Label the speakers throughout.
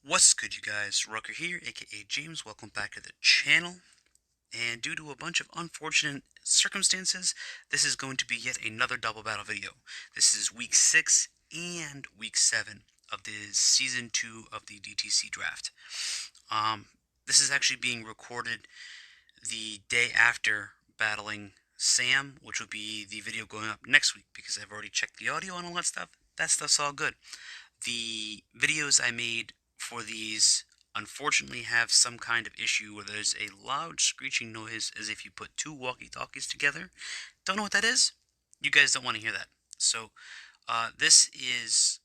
Speaker 1: What's good, you guys? Rucker here, aka James. Welcome back to the channel. And due to a bunch of unfortunate circumstances, this is going to be yet another double battle video. This is week 6 and week 7 of the season 2 of the DTC draft. This is actually being recorded the day after battling Sam, which will be the video going up next week because I've already checked the audio and all that stuff. That stuff's all good. The videos I made for these unfortunately have some kind of issue where there's a loud screeching noise as if you put two walkie-talkies together. Don't know what that is? You guys don't want to hear that. So this is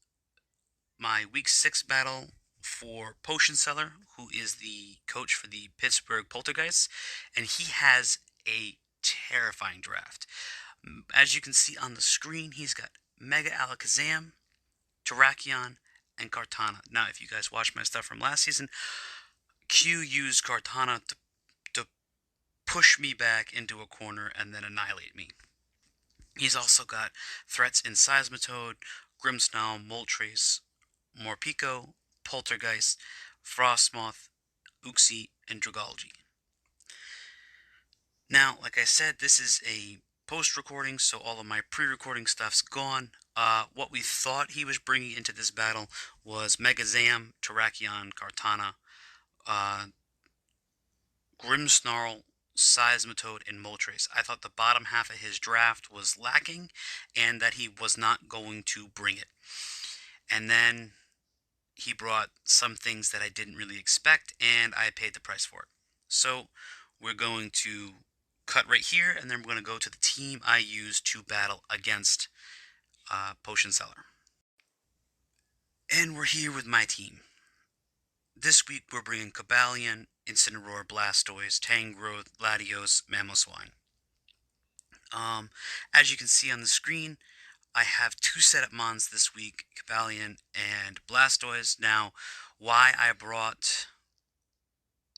Speaker 1: my week 6 battle for Potion Seller, who is the coach for the Pittsburgh Poltergeists, and he has a terrifying draft. As you can see on the screen, he's got Mega Alakazam, Terrakion, and Kartana. Now, if you guys watched my stuff from last season, Q used Kartana to push me back into a corner and then annihilate me. He's also got threats in Seismitoad, Grimmsnarl, Moltres, Morpeko, Poltergeist, Frostmoth, Uxie, and Dragalge. Now, like I said, this is a post-recording, so all of my pre-recording stuff's gone. What we thought he was bringing into this battle was Megazam, Terrakion, Kartana, Grimmsnarl, Seismitoad, and Moltres. I thought the bottom half of his draft was lacking and that he was not going to bring it. And then he brought some things that I didn't really expect, and I paid the price for it. So we're going to cut right here, and then we're going to go to the team I used to battle against Potion Seller. And we're here with my team. This week we're bringing Cobalion, Incineroar, Blastoise, Tangrowth, Latios, Mamoswine. As you can see on the screen, I have two setup mons this week, Cobalion and Blastoise. Now, why I brought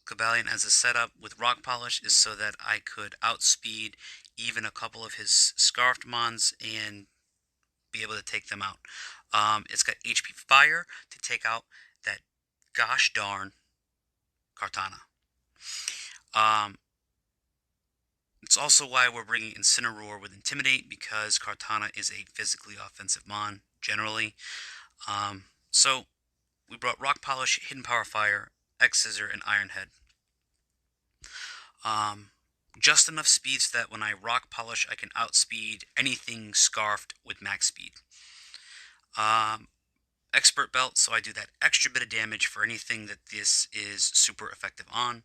Speaker 1: Cobalion as a setup with Rock Polish is so that I could outspeed even a couple of his Scarfed mons and be able to take them out. It's got HP Fire to take out that gosh darn Kartana. It's also why we're bringing Incineroar with Intimidate, because Kartana is a physically offensive mon, generally. So we brought Rock Polish, Hidden Power Fire, X-Scissor, and Iron Head. Just enough speed so that when I Rock Polish, I can outspeed anything Scarfed with max speed. Expert Belt, so I do that extra bit of damage for anything that this is super effective on.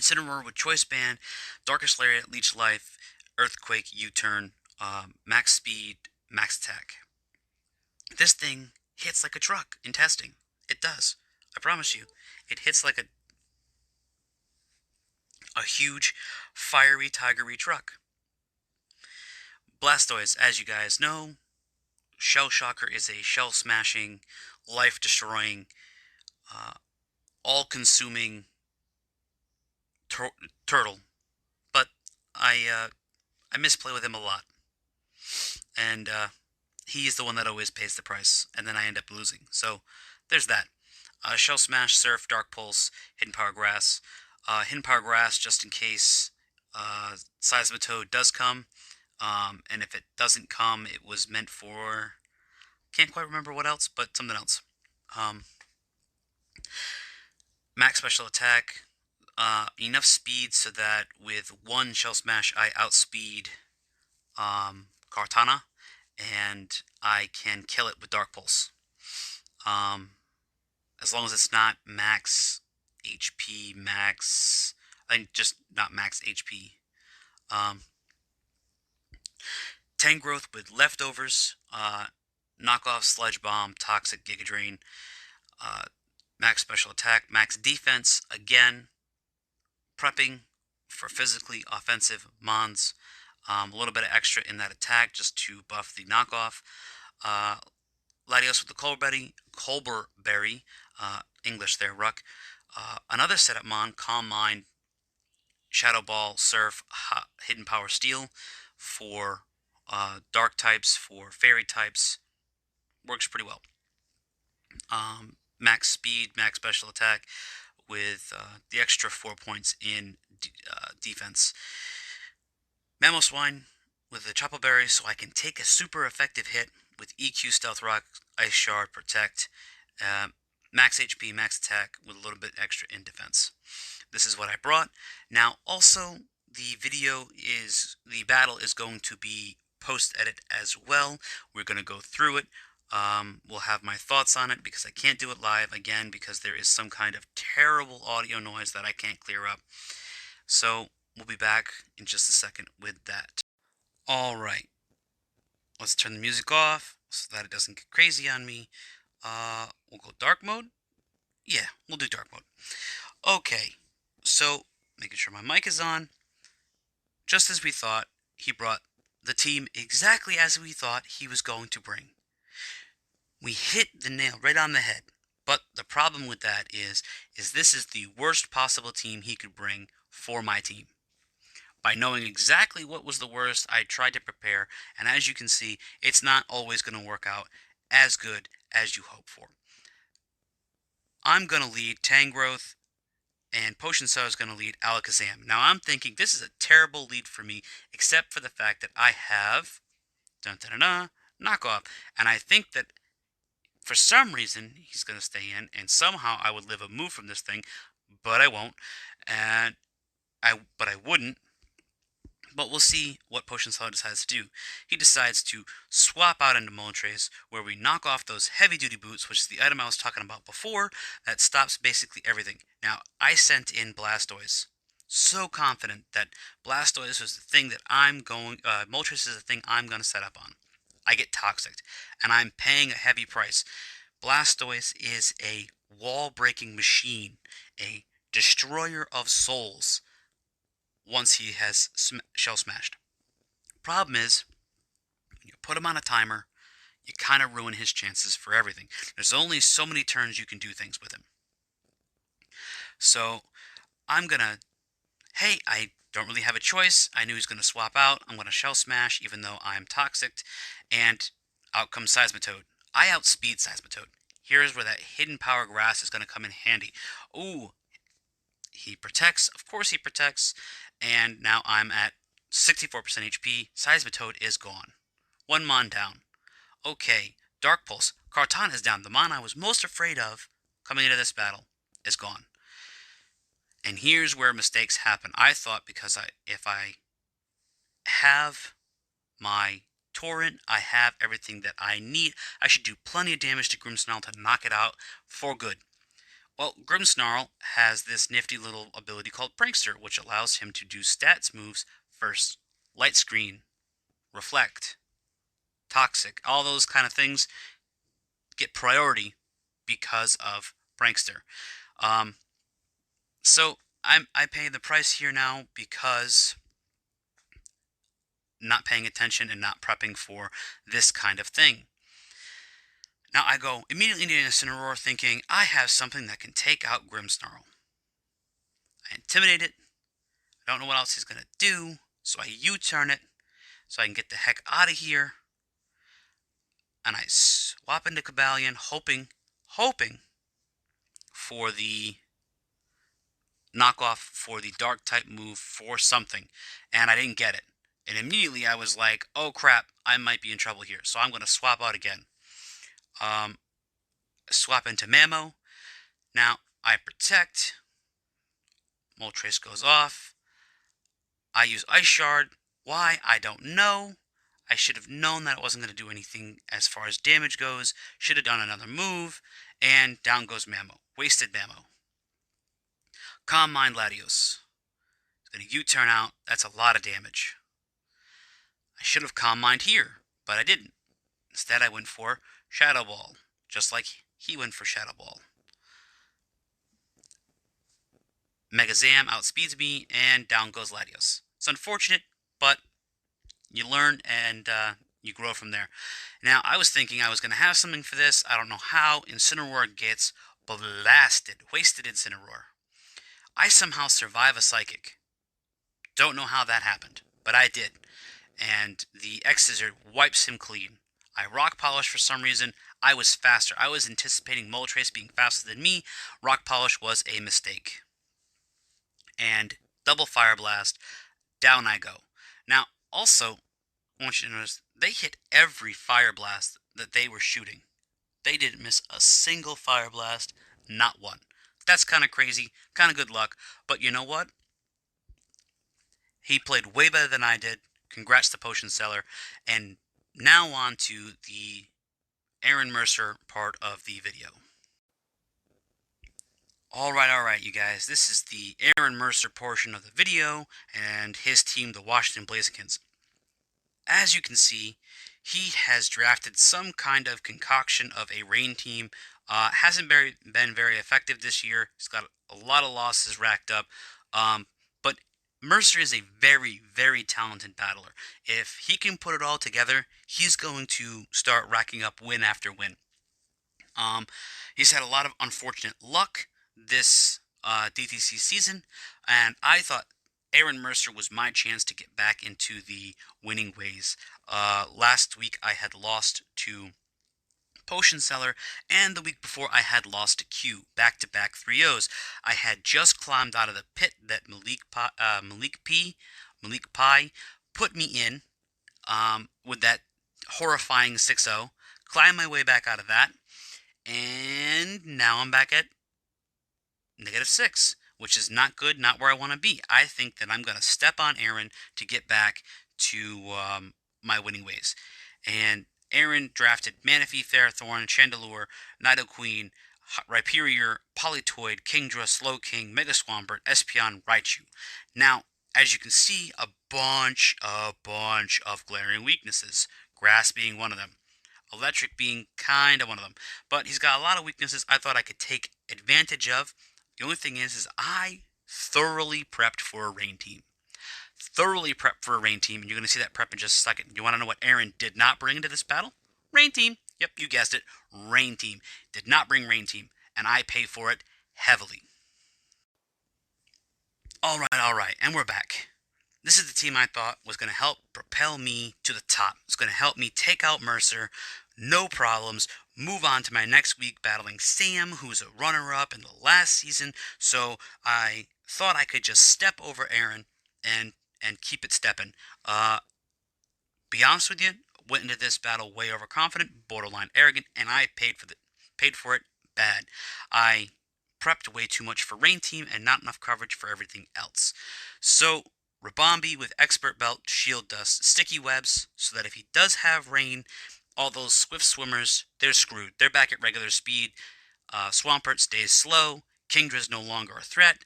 Speaker 1: Incineroar with Choice Band, Darkest Lariat, Leech Life, Earthquake, U-Turn, max speed, max attack. This thing hits like a truck in testing. It does. I promise you. It hits like a huge, fiery, tigery truck. Blastoise, as you guys know, Shell Shocker is a shell-smashing, life-destroying, all-consuming turtle. But I misplay with him a lot. And he's the one that always pays the price, and then I end up losing. So there's that. Shell Smash, Surf, Dark Pulse, Hidden Power Grass. Hidden Power Grass just in case Seismitoad does come. And if it doesn't come, it was meant for... Can't quite remember what else, but something else. Max Special Attack. Enough speed so that with one Shell Smash, I outspeed Kartana, and I can kill it with Dark Pulse. As long as it's not max HP, max... I think just not max HP. Tangrowth with Leftovers, Knockoff, Sludge Bomb, Toxic, Giga Drain, max Special Attack, max Defense, again, prepping for physically offensive mons. A little bit of extra in that attack just to buff the knockoff. Latios with the Colbur Berry, English there, Ruck. Another setup mon, Calm Mind, Shadow Ball, Surf, Hidden Power Steel for dark types, for fairy types. Works pretty well. max speed, max special attack, with the extra 4 points in defense. Mammo Swine with the Chopper Berry, so I can take a super effective hit with EQ, Stealth Rock, Ice Shard, Protect, max HP, max attack, with a little bit extra in defense. This is what I brought. Now, also, the battle is going to be post-edit as well. We're going to go through it. We'll have my thoughts on it because I can't do it live, again, because there is some kind of terrible audio noise that I can't clear up. So, we'll be back in just a second with that. Alright, let's turn the music off so that it doesn't get crazy on me. We'll go dark mode. Yeah, we'll do dark mode. Okay, so making sure my mic is on. Just as we thought, he brought the team exactly as we thought he was going to bring. We hit the nail right on the head. But the problem with that is this is the worst possible team he could bring for my team. By knowing exactly what was the worst, I tried to prepare, and as you can see, it's not always going to work out as good as you hope for. I'm going to lead Tangrowth, and Potion Cell is going to lead Alakazam. Now I'm thinking this is a terrible lead for me, except for the fact that I have knockoff, and I think that for some reason he's going to stay in, and somehow I would live a move from this thing, but I won't, but I wouldn't. But we'll see what Potion Seller decides to do. He decides to swap out into Moltres, where we knock off those heavy-duty boots, which is the item I was talking about before, that stops basically everything. Now, I sent in Blastoise. So confident that Blastoise was the thing that Moltres is the thing I'm going to set up on. I get Toxic, and I'm paying a heavy price. Blastoise is a wall-breaking machine, a destroyer of souls, once he has shell smashed. Problem is, when you put him on a timer, you kind of ruin his chances for everything. There's only so many turns you can do things with him. So, I'm gonna, hey, I don't really have a choice. I knew he was gonna swap out. I'm gonna shell smash, even though I'm toxic, and out comes Seismitoad. I outspeed Seismitoad. Here's where that hidden power grass is gonna come in handy. Ooh, he protects, of course he protects, and now I'm at 64% HP. Seismitoad is gone. One Mon down. Okay, Dark Pulse. Kartana is down. The Mon I was most afraid of coming into this battle is gone. And here's where mistakes happen. I thought because if I have my Torrent, I have everything that I need, I should do plenty of damage to Grimmsnarl to knock it out for good. Well, Grimmsnarl has this nifty little ability called Prankster, which allows him to do stats moves first. Light Screen, Reflect, Toxic, all those kind of things get priority because of Prankster. So I pay the price here now because not paying attention and not prepping for this kind of thing. Now I go immediately into Incineroar thinking, I have something that can take out Grimmsnarl. I intimidate it. I don't know what else he's going to do, so I U-turn it so I can get the heck out of here. And I swap into Cobalion, hoping for the knockoff for the dark type move for something. And I didn't get it. And immediately I was like, oh crap, I might be in trouble here. So I'm going to swap out again. Swap into Mammo. Now, I protect. Moltres goes off. I use Ice Shard. Why? I don't know. I should have known that it wasn't going to do anything as far as damage goes. Should have done another move. And down goes Mammo. Wasted Mammo. Calm Mind Latios. It's going to U-turn out. That's a lot of damage. I should have Calm Mind here, but I didn't. Instead, I went for Shadow Ball, just like he went for Shadow Ball. Megazam outspeeds me, and down goes Latios. It's unfortunate, but you learn and you grow from there. Now, I was thinking I was going to have something for this. I don't know how. Incineroar gets blasted. Wasted Incineroar. I somehow survive a Psychic. Don't know how that happened, but I did. And the X-Scissor wipes him clean. I rock polish for some reason. I was faster. I was anticipating Moltres being faster than me. Rock polish was a mistake. And double fire blast, down I go. Now, also, I want you to notice they hit every fire blast that they were shooting. They didn't miss a single fire blast, not one. That's kind of crazy, kind of good luck. But you know what? He played way better than I did. Congrats to Potion Seller. And now on to the Aaron Mercer part of the video. Alright, you guys. This is the Aaron Mercer portion of the video and his team, the Washington Blazekins. As you can see, he has drafted some kind of concoction of a rain team. Hasn't been very effective this year. He's got a lot of losses racked up. But Mercer is a very, very talented battler. If he can put it all together, he's going to start racking up win after win. He's had a lot of unfortunate luck this DTC season, and I thought Aaron Mercer was my chance to get back into the winning ways. Last week I had lost to Potion Seller, and the week before I had lost to Q, back-to-back 3-0s. I had just climbed out of the pit that Malik Pie put me in with that horrifying 6-0. Climbed my way back out of that, and now I'm back at -6, which is not good, not where I want to be. I think that I'm going to step on Aaron to get back to my winning ways. And Aaron drafted Manaphy, Ferrothorn, Chandelure, Nidoqueen, Rhyperior, Politoid, Kingdra, Slowking, Mega Swampert, Espeon, Raichu. Now, as you can see, a bunch of glaring weaknesses. Grass being one of them. Electric being kind of one of them. But he's got a lot of weaknesses I thought I could take advantage of. The only thing is I thoroughly prepped for a rain team. And you're going to see that prep in just a second. You want to know what Aaron did not bring into this battle? Rain team. Yep, you guessed it. Rain team. Did not bring rain team, and I pay for it heavily. Alright, and we're back. This is the team I thought was going to help propel me to the top. It's going to help me take out Mercer, no problems, move on to my next week battling Sam, who's a runner-up in the last season. So I thought I could just step over Aaron and keep it stepping. Be honest with you, went into this battle way overconfident, borderline arrogant, and I paid for it bad. I prepped way too much for Rain Team and not enough coverage for everything else. So Rabombi with Expert Belt, Shield Dust, Sticky Webs, so that if he does have Rain, all those Swift Swimmers, they're screwed. They're back at regular speed. Swampert stays slow. Kingdra's no longer a threat.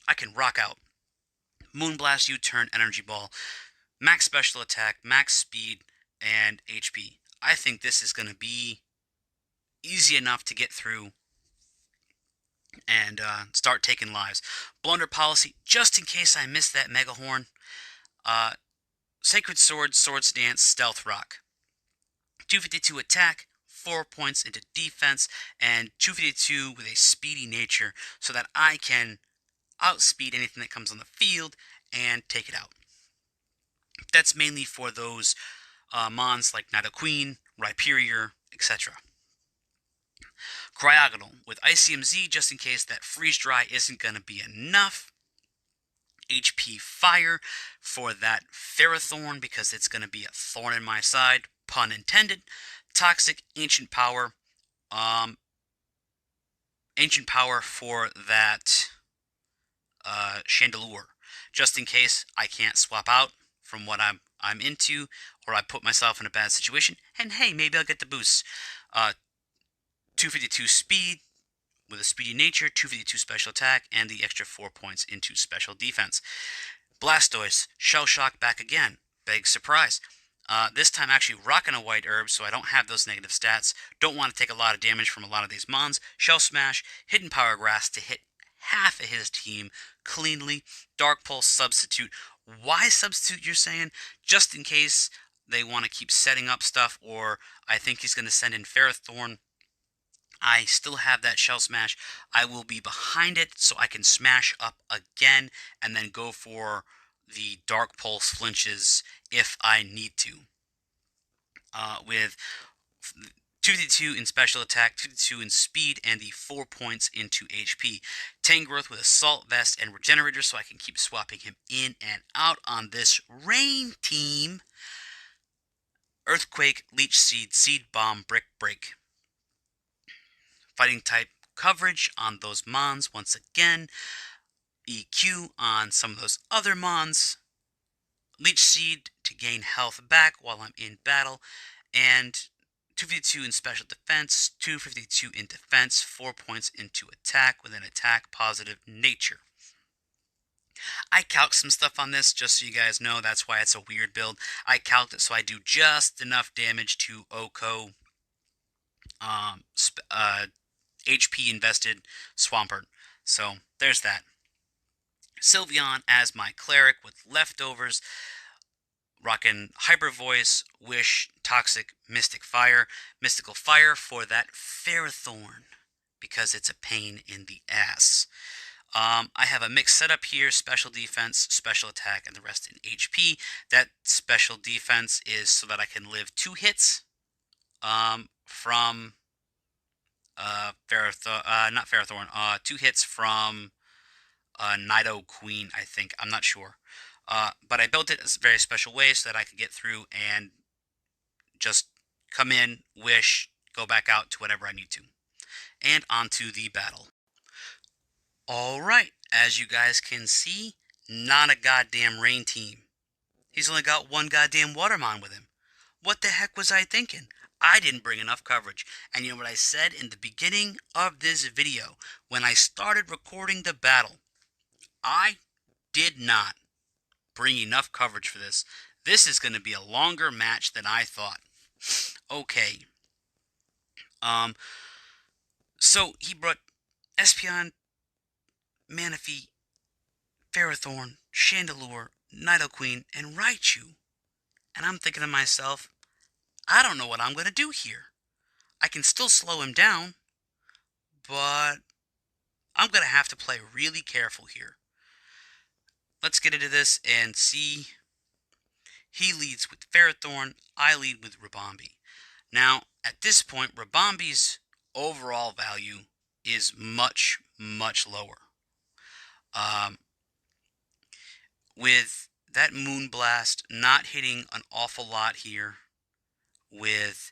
Speaker 1: I can rock out. Moonblast, U-Turn, Energy Ball, max special attack, max speed, and HP. I think this is going to be easy enough to get through and start taking lives. Blunder Policy, just in case I miss that Mega Horn. Sacred Sword, Swords Dance, Stealth Rock. 252 attack, 4 points into defense, and 252 with a speedy nature so that I can outspeed anything that comes on the field and take it out. That's mainly for those mons like Nidoqueen, Rhyperior, etc. Cryogonal with ICMZ just in case that Freeze Dry isn't going to be enough. HP Fire for that Ferrothorn because it's going to be a thorn in my side, pun intended. Toxic Ancient Power. Ancient Power for that Chandelure, just in case I can't swap out from what I'm into, or I put myself in a bad situation, and hey, maybe I'll get the boost. 252 speed with a speedy nature, 252 special attack, and the extra 4 points into special defense. Blastoise, Shell Shock back again. Big surprise. This time actually rocking a white herb, so I don't have those negative stats. Don't want to take a lot of damage from a lot of these mons. Shell Smash, Hidden Power Grass to hit half of his team cleanly. Dark Pulse Substitute. Why Substitute, you're saying? Just in case they want to keep setting up stuff, or I think he's going to send in Ferrothorn. I still have that Shell Smash. I will be behind it so I can smash up again and then go for the Dark Pulse flinches if I need to. with 252 in special attack, 252 in speed, and the 4 points into HP. Tangrowth with Assault Vest and Regenerator, so I can keep swapping him in and out on this Rain team. Earthquake, Leech Seed, Seed Bomb, Brick Break. Fighting type coverage on those Mons once again. EQ on some of those other Mons. Leech Seed to gain health back while I'm in battle. And 252 in special defense, 252 in defense, 4 points into attack with an attack positive nature. I calc some stuff on this just so you guys know. That's why it's a weird build. I calc it so I do just enough damage to Oko HP invested Swampert. So there's that. Sylveon as my cleric with leftovers. Rockin' Hyper Voice, Wish, Toxic, Mystic Fire. Mystical Fire for that Ferrothorn, because it's a pain in the ass. I have a mixed setup here, special defense, special attack, and the rest in HP. That special defense is so that I can live 2 hits from not Ferrothorn, 2 hits from Nido Queen, I think. I'm not sure. But I built it in a very special way so that I could get through and just come in, wish, go back out to whatever I need to. And onto the battle. Alright, as you guys can see, not a goddamn Rain team. He's only got 1 goddamn Watermon with him. What the heck was I thinking? I didn't bring enough coverage. And you know what I said in the beginning of this video, when I started recording the battle? I did not bring enough coverage for this. This is going to be a longer match than I thought. Okay. So he brought Espeon, Manaphy, Ferrothorn, Chandelure, Nidoqueen, and Raichu. And I'm thinking to myself, I don't know what I'm going to do here. I can still slow him down, but I'm going to have to play really careful here. Let's get into this and see. He leads with Ferrothorn, I lead with Ribombee. Now, at this point, Ribombee's overall value is much, much lower. With that Moonblast not hitting an awful lot here, with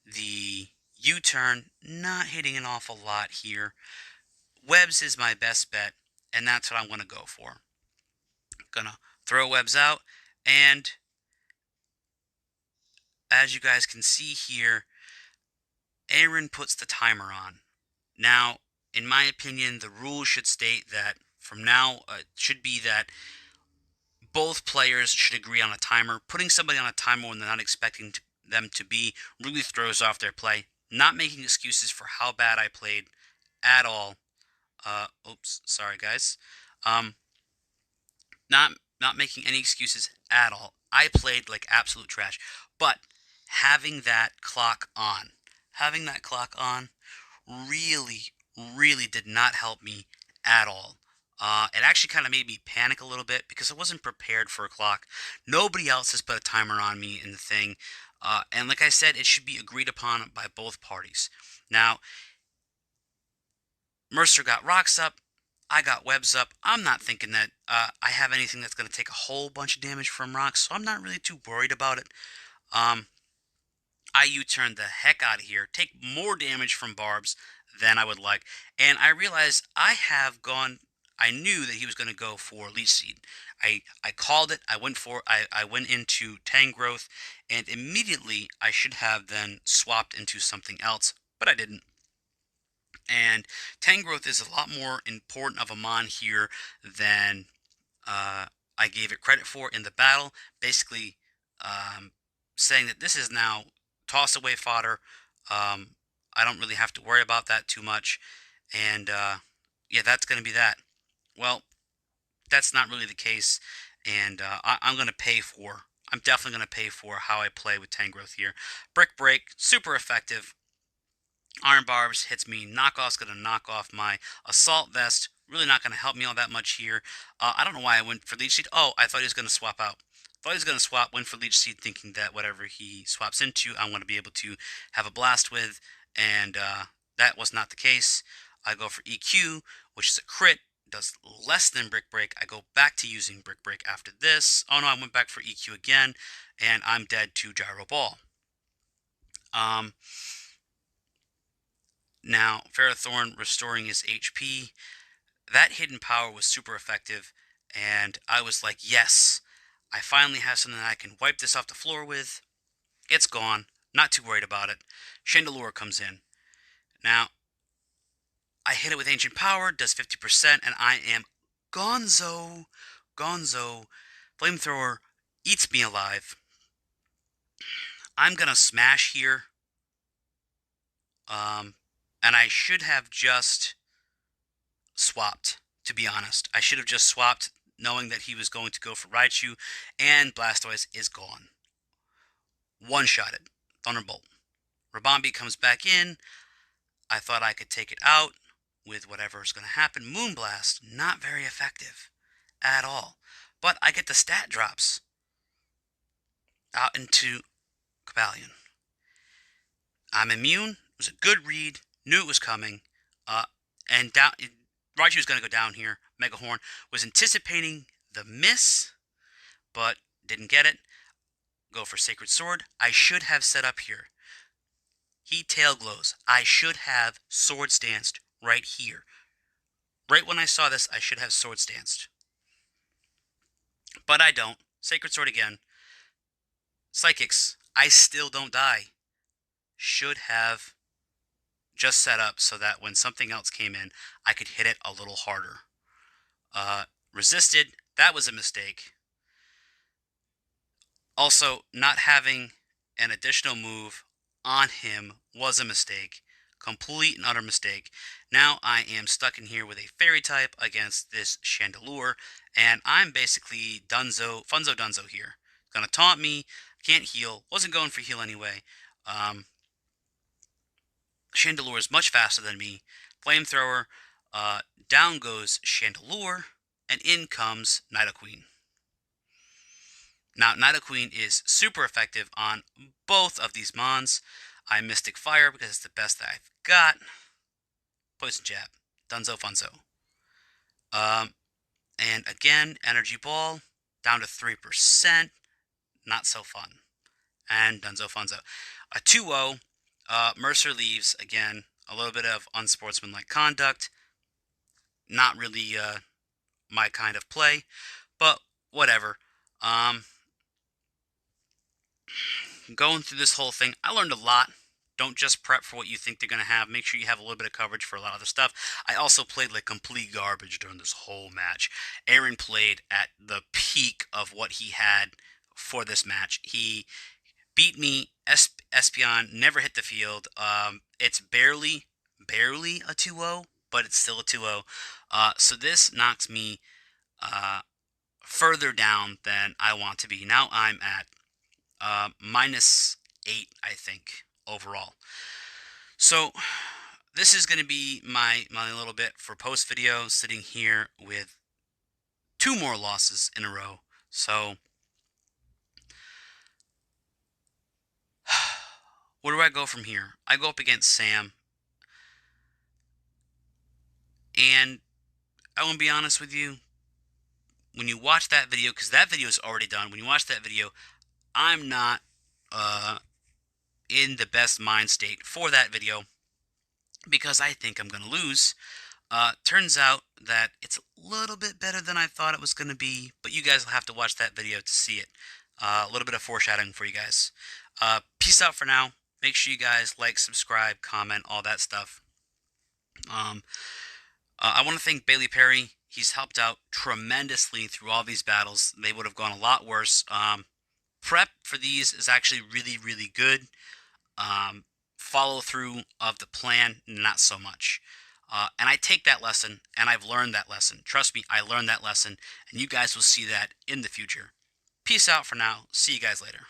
Speaker 1: the U-turn not hitting an awful lot here, Webs is my best bet, and that's what I'm going to go for. Gonna throw Webs out, and as you guys can see here, Aaron puts the timer on. Now, in my opinion, the rule should state that from now, should be that both players should agree on a timer. Putting somebody on a timer when they're not expecting them to be really throws off their play. Not making excuses for how bad I played at all. Oops, sorry guys. Not making any excuses at all. I played like absolute trash. But having that clock on really did not help me at all. It actually kind of made me panic a little bit because I wasn't prepared for a clock. Nobody else has put a timer on me in the thing. And like I said, it should be agreed upon by both parties. Now, Mercer got rocks up. I got webs up. I'm not thinking that I have anything that's going to take a whole bunch of damage from rocks, so I'm not really too worried about it. I U-turned the heck out of here, take more damage from barbs than I would like, and I realized I knew that he was going to go for Leech Seed. I called it. I went into Tangrowth, and immediately I should have then swapped into something else, but I didn't. And Tangrowth is a lot more important of a mon here than I gave it credit for in the battle. Basically, saying that this is now toss away fodder. I don't really have to worry about that too much. And yeah, that's going to be that. Well, that's not really the case. And I'm definitely going to pay for how I play with Tangrowth here. Brick Break, super effective. Iron Barbs hits me. Knockoff's going to knock off my Assault Vest. Really not going to help me all that much here. I don't know why I went for Leech Seed. Oh, I thought he was going to swap out. Thought he was going to swap, went for Leech Seed, thinking that whatever he swaps into, I'm going to be able to have a blast with, and that was not the case. I go for EQ, which is a crit, does less than Brick Break. I go back to using Brick Break after this. Oh no, I went back for EQ again, and I'm dead to Gyro Ball. Now, Ferrothorn restoring his HP. That hidden power was super effective, and I was like, yes, I finally have something that I can wipe this off the floor with. It's gone. Not too worried about it. Chandelure comes in. Now, I hit it with Ancient Power, does 50%, and I am gonzo. Gonzo. Flamethrower eats me alive. I'm going to smash here. And I should have just swapped, to be honest. I should have just swapped, knowing that he was going to go for Raichu, and Blastoise is gone. One-shotted. Thunderbolt. Rabambi comes back in. I thought I could take it out with whatever is going to happen. Moonblast, not very effective at all. But I get the stat drops out into Cobalion. I'm immune. It was a good read. Knew it was coming. And down, Raichu was going to go down here. Megahorn was anticipating the miss, but didn't get it. Go for Sacred Sword. I should have set up here. He Tail Glows. I should have Sword Stanced right here. Right when I saw this, I should have Sword Stanced. But I don't. Sacred Sword again. Psychics. I still don't die. Should have just set up so that when something else came in, I could hit it a little harder. Resisted. That was a mistake. Also, not having an additional move on him was a mistake. Complete and utter mistake. Now I am stuck in here with a Fairy type against this Chandelure, and I'm basically Funzo Dunzo here. Gonna taunt me, can't heal, wasn't going for heal anyway. Chandelure is much faster than me. Flamethrower, down goes Chandelure, and in comes Nidoqueen. Now, Nidoqueen is super effective on both of these Mons. I Mystic Fire because it's the best that I've got. Poison Jab. Dunzo Funzo. And again, Energy Ball, down to 3%. Not so fun. And Dunzo Funzo. A 2-0. Mercer leaves. Again, a little bit of unsportsmanlike conduct. Not really my kind of play. But whatever. Going through this whole thing, I learned a lot. Don't just prep for what you think they're going to have. Make sure you have a little bit of coverage for a lot of other stuff. I also played like complete garbage during this whole match. Aaron played at the peak of what he had for this match. He beat me. Espeon never hit the field. It's barely a 2-0, but it's still a 2-0. So this knocks me further down than I want to be. Now I'm at -8, I think, overall. So this is going to be my little bit for post video, sitting here with 2 more losses in a row. So where do I go from here? I go up against Sam, and I want to be honest with you. When you watch that video, because that video is already done, when you watch that video, I'm not in the best mind state for that video because I think I'm going to lose. Turns out that it's a little bit better than I thought it was going to be, but you guys will have to watch that video to see it. A little bit of foreshadowing for you guys. Peace out for now. Make sure you guys like, subscribe, comment, all that stuff. I want to thank Bailey Perry. He's helped out tremendously through all these battles. They would have gone a lot worse. Prep for these is actually really, really good. Follow through of the plan, not so much. And I take that lesson, and I've learned that lesson. Trust me, I learned that lesson, and you guys will see that in the future. Peace out for now. See you guys later.